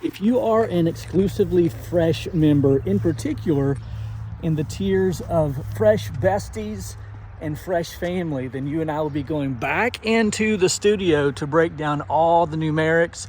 If you are an exclusively Fresh member, in particular in the tiers of Fresh Besties and Fresh Family, then you and I will be going back into the studio to break down all the numerics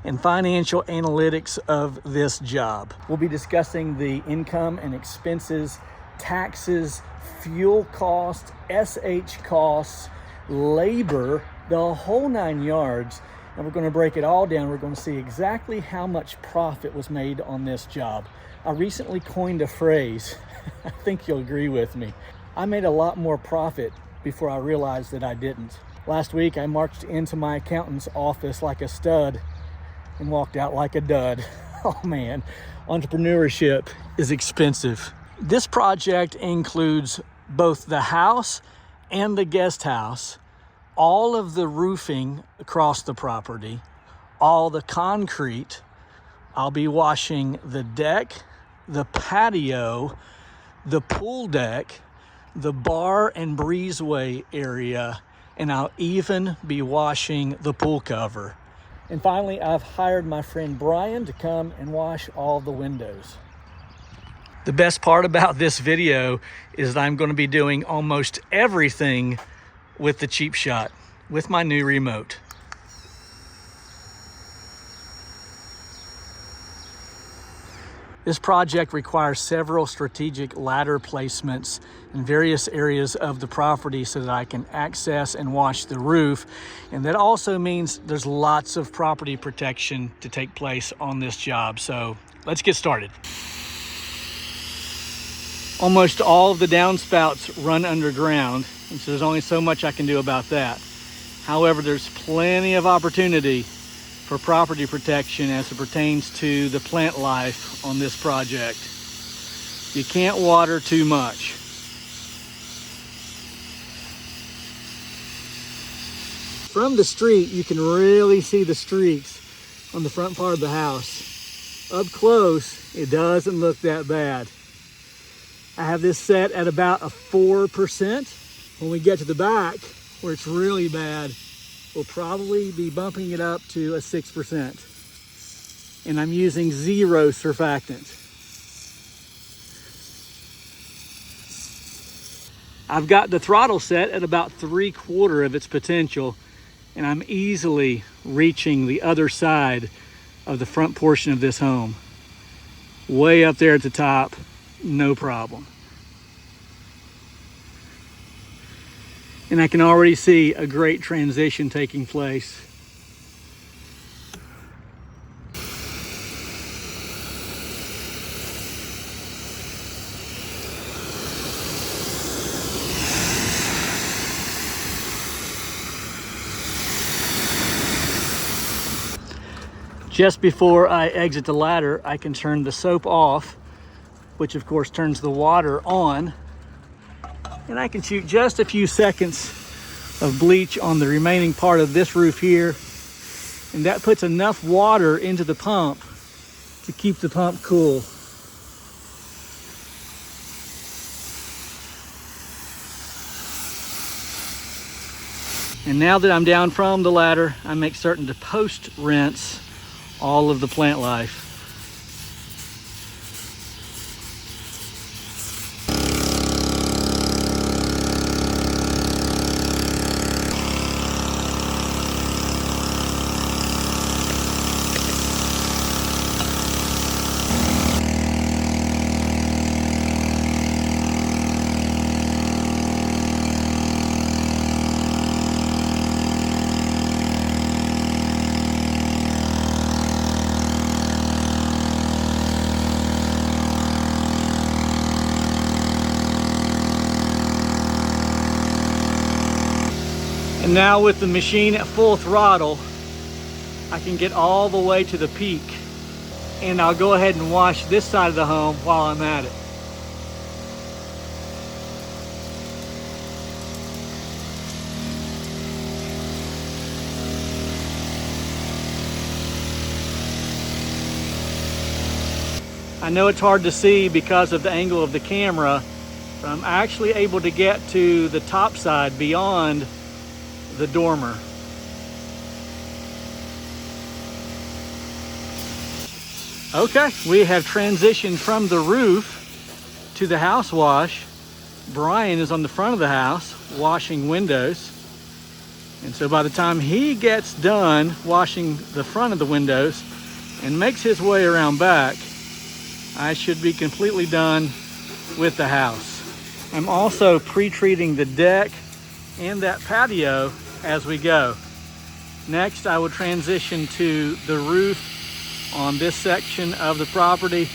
and financial analytics of this job. We'll be discussing the income and expenses, taxes, fuel costs, SH costs, labor, the whole 9 yards. And we're going to break it all down. We're going to see exactly how much profit was made on this job. I recently coined a phrase. I think you'll agree with me. I made a lot more profit before I realized that I didn't. Last week, I marched into my accountant's office like a stud and walked out like a dud. Oh man, entrepreneurship is expensive. This project includes both the house and the guest house, all of the roofing across the property, all the concrete. I'll be washing the deck, the patio, the pool deck, the bar and breezeway area, and I'll even be washing the pool cover. And finally, I've hired my friend Brian to come and wash all the windows. The best part about this video is that I'm going to be doing almost everything with the Cheap Shot, with my new remote. This project requires several strategic ladder placements in various areas of the property so that I can access and wash the roof. And that also means there's lots of property protection to take place on this job. So let's get started. Almost all of the downspouts run underground, and so there's only so much I can do about that. However, there's plenty of opportunity for property protection as it pertains to the plant life on this project. You can't water too much. From the street, you can really see the streaks on the front part of the house. Up close, it doesn't look that bad. I have this set at about a 4%. When we get to the back, where it's really bad, we'll probably be bumping it up to a 6%. And I'm using 0 surfactant. I've got the throttle set at about 3/4 of its potential, and I'm easily reaching the other side of the front portion of this home. Way up there at the top, no problem. And I can already see a great transition taking place. Just before I exit the ladder, I can turn the soap off, which of course turns the water on. And I can shoot just a few seconds of bleach on the remaining part of this roof here. And that puts enough water into the pump to keep the pump cool. And now that I'm down from the ladder, I make certain to post rinse all of the plant life. And now with the machine at full throttle, I can get all the way to the peak. And I'll go ahead and wash this side of the home while I'm at it. I know it's hard to see because of the angle of the camera, but I'm actually able to get to the top side beyond the dormer. Okay, we have transitioned from the roof to the house wash. Brian is on the front of the house washing windows. And so by the time he gets done washing the front of the windows and makes his way around back, I should be completely done with the house. I'm also pre-treating the deck and that patio as we go. Next, I will transition to the roof on this section of the property,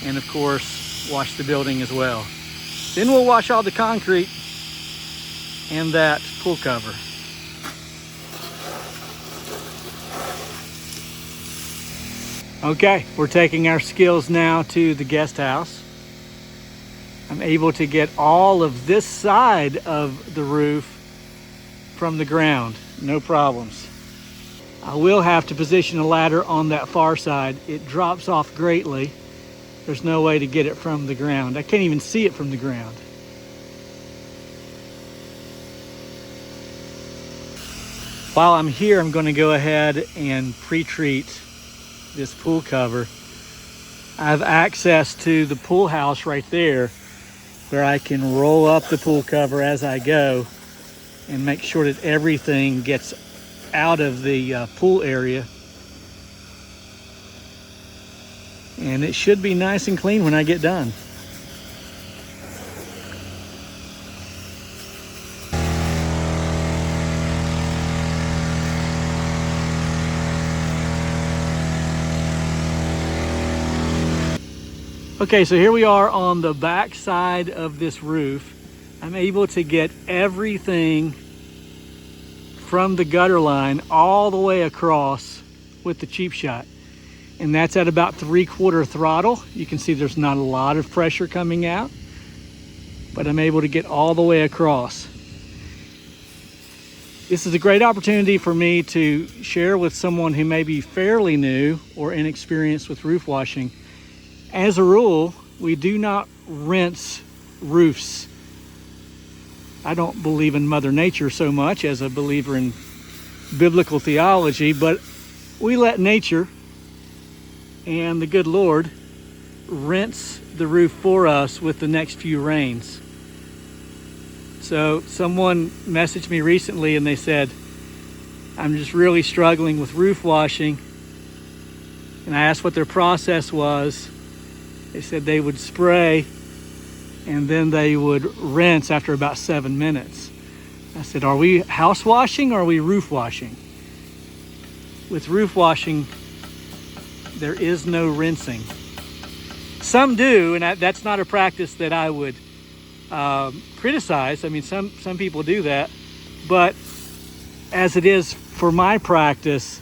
and of course, wash the building as well. Then we'll wash all the concrete and that pool cover. Okay, we're taking our skills now to the guest house. I'm able to get all of this side of the roof from the ground, no problems. I will have to position a ladder on that far side. It drops off greatly. There's no way to get it from the ground. I can't even see it from the ground. While I'm here, I'm going to go ahead and pre-treat this pool cover. I have access to the pool house right there where I can roll up the pool cover as I go and make sure that everything gets out of the pool area. And it should be nice and clean when I get done. Okay, so here we are on the back side of this roof. I'm able to get everything from the gutter line all the way across with the cheap shot. And that's at about 3/4 throttle. You can see there's not a lot of pressure coming out, but I'm able to get all the way across. This is a great opportunity for me to share with someone who may be fairly new or inexperienced with roof washing. As a rule, we do not rinse roofs. I don't believe in Mother Nature so much as a believer in biblical theology, but we let nature and the good Lord rinse the roof for us with the next few rains. So someone messaged me recently and they said, I'm just really struggling with roof washing. And I asked what their process was. They said they would spray and then they would rinse after about 7 minutes. I said, are we house washing or are we roof washing? With roof washing, there is no rinsing. Some do, and that's not a practice that I would criticize. I mean, some people do that, but as it is for my practice,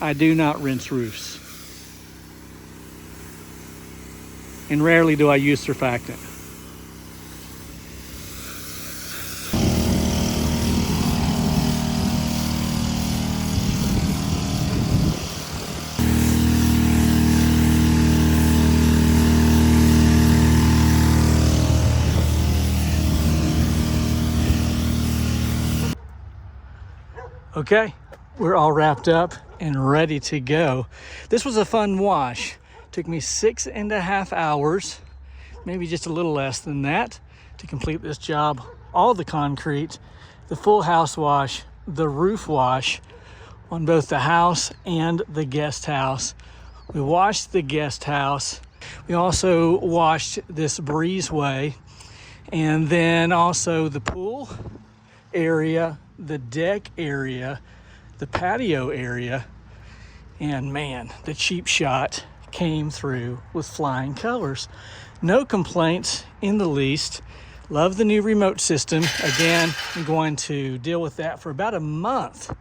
I do not rinse roofs. And rarely do I use surfactant. Okay, we're all wrapped up and ready to go. This was a fun wash. Took me 6.5 hours, maybe just a little less than that, to complete this job. All the concrete, the full house wash, the roof wash on both the house and the guest house. We washed the guest house. We also washed this breezeway, and then also the pool area, the deck area, the patio area, and man, the cheap shot came through with flying colors. No complaints in the least. Love the new remote system. Again, I'm going to deal with that for about a month,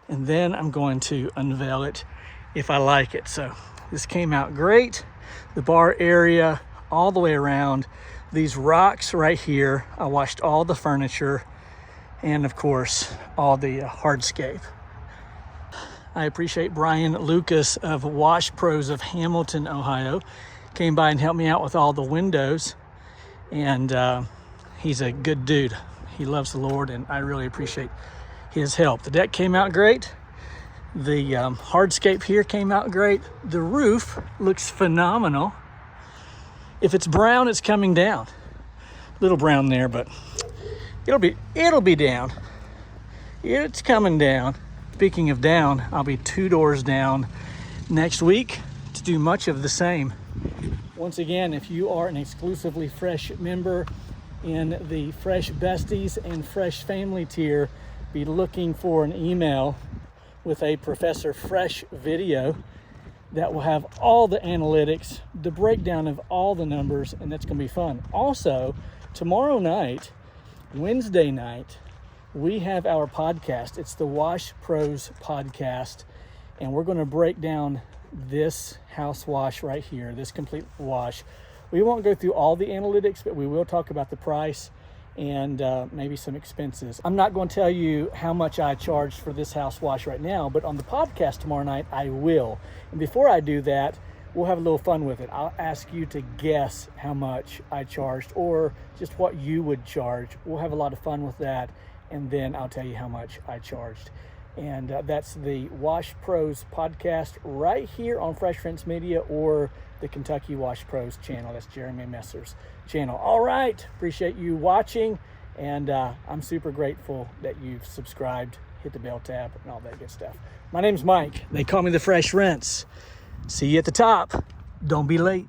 and then I'm going to unveil it if I like it. So this came out great. The bar area all the way around. These rocks right here, I washed all the furniture and of course all the hardscape. I appreciate Brian Lucas of Wash Pros of Hamilton, Ohio. Came by and helped me out with all the windows. And he's a good dude. He loves the Lord, and I really appreciate his help. The deck came out great. The hardscape here came out great. The roof looks phenomenal. If it's brown, it's coming down. Little brown there, but it'll be down. It's coming down. Speaking of down, I'll be 2 doors down next week to do much of the same. Once again, if you are an exclusively Fresh member in the Fresh Besties and Fresh Family tier, be looking for an email with a Professor Fresh video that will have all the analytics, the breakdown of all the numbers, and that's going to be fun. Also, tomorrow night, Wednesday night, we have our podcast. It's the Wash Pros podcast, and we're going to break down this house wash right here, this complete wash. We won't go through all the analytics, but we will talk about the price and maybe some expenses. I'm not going to tell you how much I charged for this house wash right now, but on the podcast tomorrow night, I will. And before I do that, we'll have a little fun with it. I'll ask you to guess how much I charged or just what you would charge. We'll have a lot of fun with that, and then I'll tell you how much I charged. And that's the Wash Pros podcast right here on Fresh Rinse Media or the Kentucky Wash Pros channel. That's Jeremy Messer's channel. All right, appreciate you watching, and I'm super grateful that you've subscribed, hit the bell tab, and all that good stuff. My name's Mike. They call me the Fresh Rinse. See you at the top. Don't be late.